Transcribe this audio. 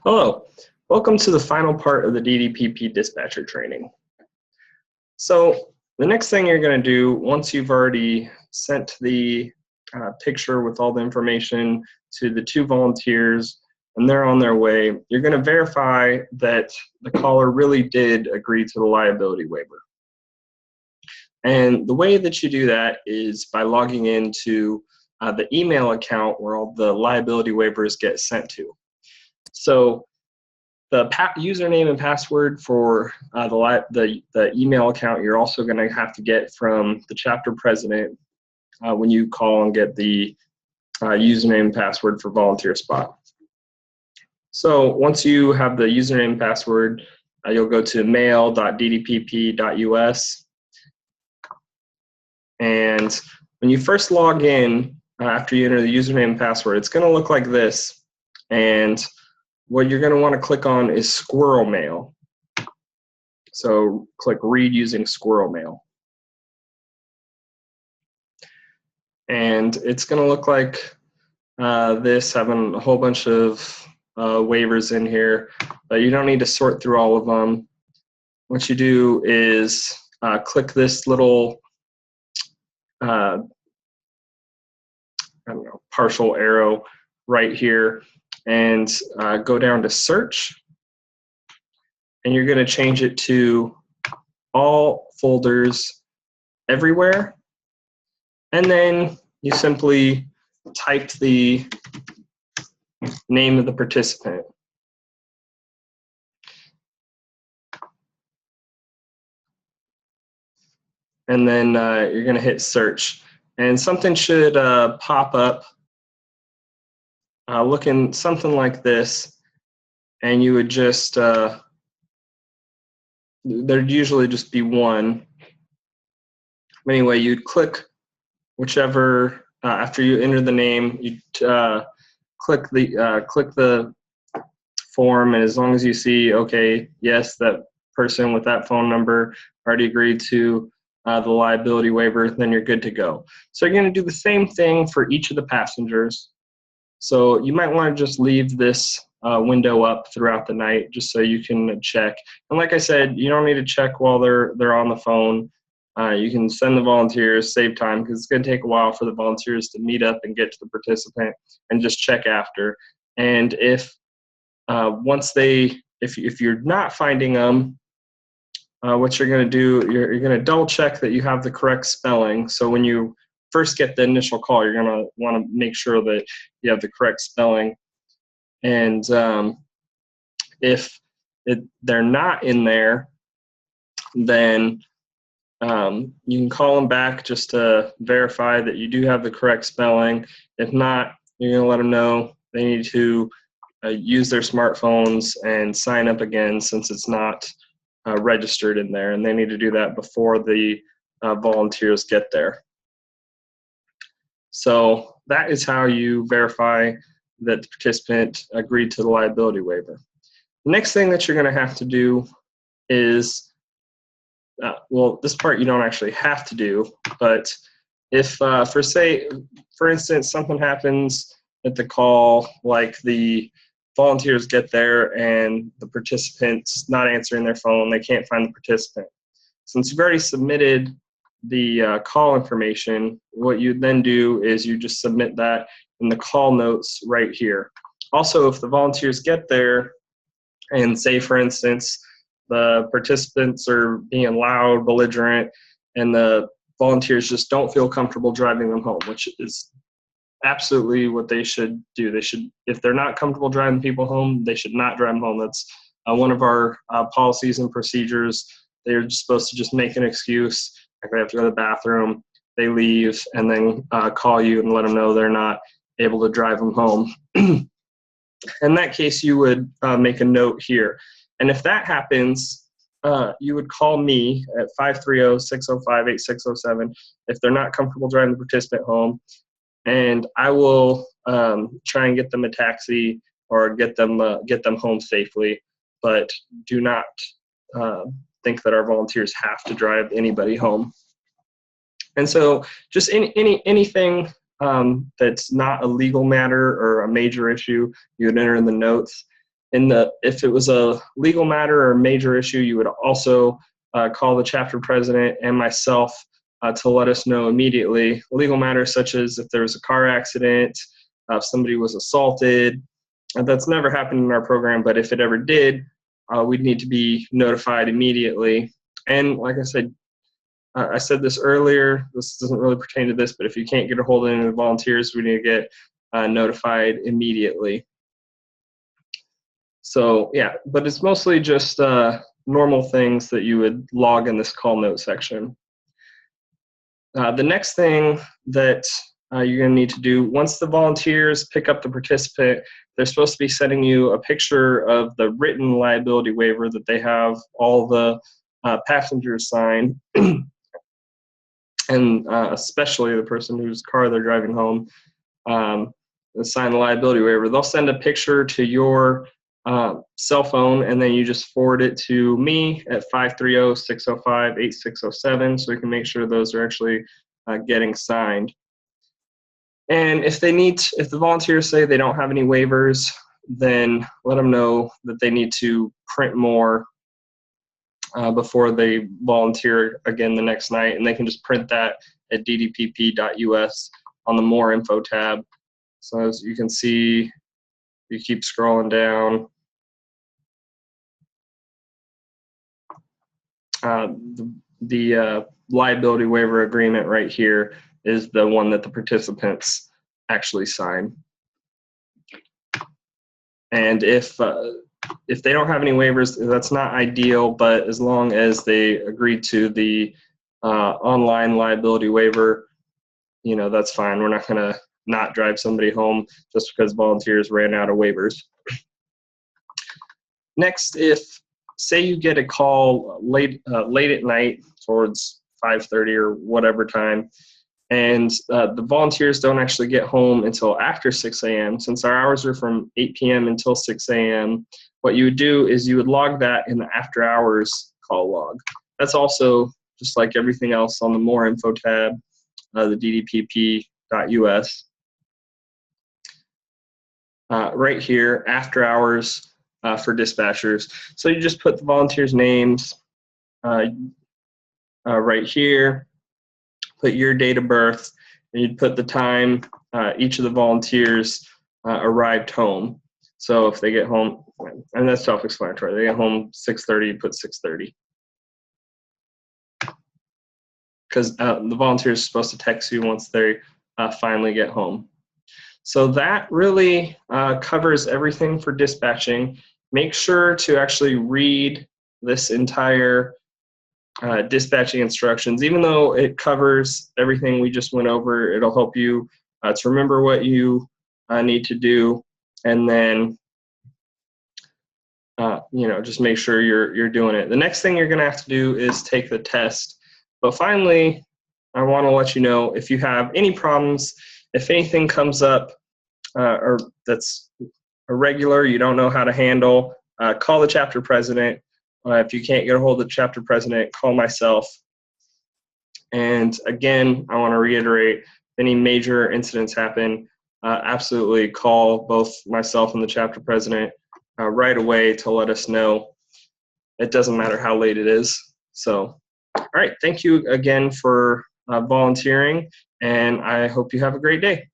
Hello, welcome to the final part of the DDPP dispatcher training. So the next thing you're going to do, once you've already sent the picture with all the information to the two volunteers and they're on their way, you're going to verify that the caller really did agree to the liability waiver. And the way that you do that is by logging into the email account where all the liability waivers get sent to. So the username and password for the email account you're also going to have to get from the chapter president when you call and get the username and password for Volunteer Spot. So once you have the username and password, you'll go to mail.ddpp.us. And when you first log in, after you enter the username and password, it's going to look like this. And what you're going to want to click on is Squirrel Mail. So click Read using Squirrel Mail. And it's going to look like this, having a whole bunch of waivers in here, but you don't need to sort through all of them. What you do is click this little partial arrow right here and go down to search, and you're going to change it to all folders everywhere, and then you simply type the name of the participant. And then you're going to hit search, and something should pop up looking something like this, and you would just there'd usually just be one. Anyway, you'd click whichever after you enter the name, you click the form, and as long as you see, okay, yes, that person with that phone number already agreed to the liability waiver, then you're good to go. So you're going to do the same thing for each of the passengers. So you might want to just leave this window up throughout the night just so you can check. And like I said, you don't need to check while they're on the phone. You can send the volunteers, save time, because it's going to take a while for the volunteers to meet up and get to the participant and just check after. And if if you're not finding them, what you're going to do, you're going to double check that you have the correct spelling. So when you first get the initial call, you're going to want to make sure that you have the correct spelling. And if they're not in there, then you can call them back just to verify that you do have the correct spelling. If not, you're going to let them know they need to use their smartphones and sign up again, since it's not registered in there, and they need to do that before the volunteers get there. So that is how you verify that the participant agreed to the liability waiver. The next thing that you're going to have to do is, well, this part you don't actually have to do, but if, for instance, something happens at the call, like the volunteers get there and the participant's not answering their phone, they can't find the participant. Since you've already submitted the call information, what you then do is you just submit that in the call notes right here. Also, if the volunteers get there and say, for instance, the participants are being loud, belligerent, and the volunteers just don't feel comfortable driving them home, which is absolutely what they should do. They should, if they're not comfortable driving people home, they should not drive them home. That's one of our policies and procedures. They're supposed to just make an excuse. If they have to go to the bathroom, they leave, and then call you and let them know they're not able to drive them home. In that case, you would make a note here. And if that happens, you would call me at 530-605-8607 if they're not comfortable driving the participant home, and I will try and get them a taxi or get them home safely. But do not think that our volunteers have to drive anybody home. And so just anything that's not a legal matter or a major issue, you would enter in the notes. if it was a legal matter or a major issue, you would also call the chapter president and myself to let us know immediately. Legal matters such as if there was a car accident, if somebody was assaulted. That's never happened in our program, but if it ever did, we'd need to be notified immediately. And like I said this earlier, this doesn't really pertain to this, but if you can't get a hold of any of the volunteers, we need to get notified immediately. So yeah, but it's mostly just normal things that you would log in this call note section. The next thing that you're going to need to do, once the volunteers pick up the participant, they're supposed to be sending you a picture of the written liability waiver that they have all the passengers sign, and especially the person whose car they're driving home, sign the liability waiver. They'll send a picture to your cell phone, and then you just forward it to me at 530-605-8607 so we can make sure those are actually getting signed. And if the volunteers say they don't have any waivers, then let them know that they need to print more before they volunteer again the next night, and they can just print that at ddpp.us on the More Info tab. So as you can see, you keep scrolling down. The liability waiver agreement right here is the one that the participants actually sign. And if they don't have any waivers, that's not ideal, but as long as they agree to the online liability waiver, that's fine. We're not going to not drive somebody home just because volunteers ran out of waivers. Next, say you get a call late at night towards 5:30 or whatever time, and the volunteers don't actually get home until after 6 a.m. Since our hours are from 8 p.m. until 6 a.m., what you would do is you would log that in the after hours call log. That's also just like everything else on the More Info tab, the ddpp.us. Right here, after hours for dispatchers. So you just put the volunteers' names right here, put your date of birth, and you'd put the time each of the volunteers arrived home. So if they get home, and that's self-explanatory, they get home 6:30, you put 6:30. Because the volunteers are supposed to text you once they finally get home. So that really covers everything for dispatching. Make sure to actually read this entire dispatching instructions. Even though it covers everything we just went over, it'll help you to remember what you need to do, and then just make sure you're doing it. The next thing you're going to have to do is take the test. But finally, I want to let you know, if you have any problems, if anything comes up or that's irregular, you don't know how to handle, call the chapter president. If you can't get a hold of the chapter president, call myself. And again, I want to reiterate, if any major incidents happen, absolutely call both myself and the chapter president right away to let us know. It doesn't matter how late it is. So, all right, thank you again for volunteering, and I hope you have a great day.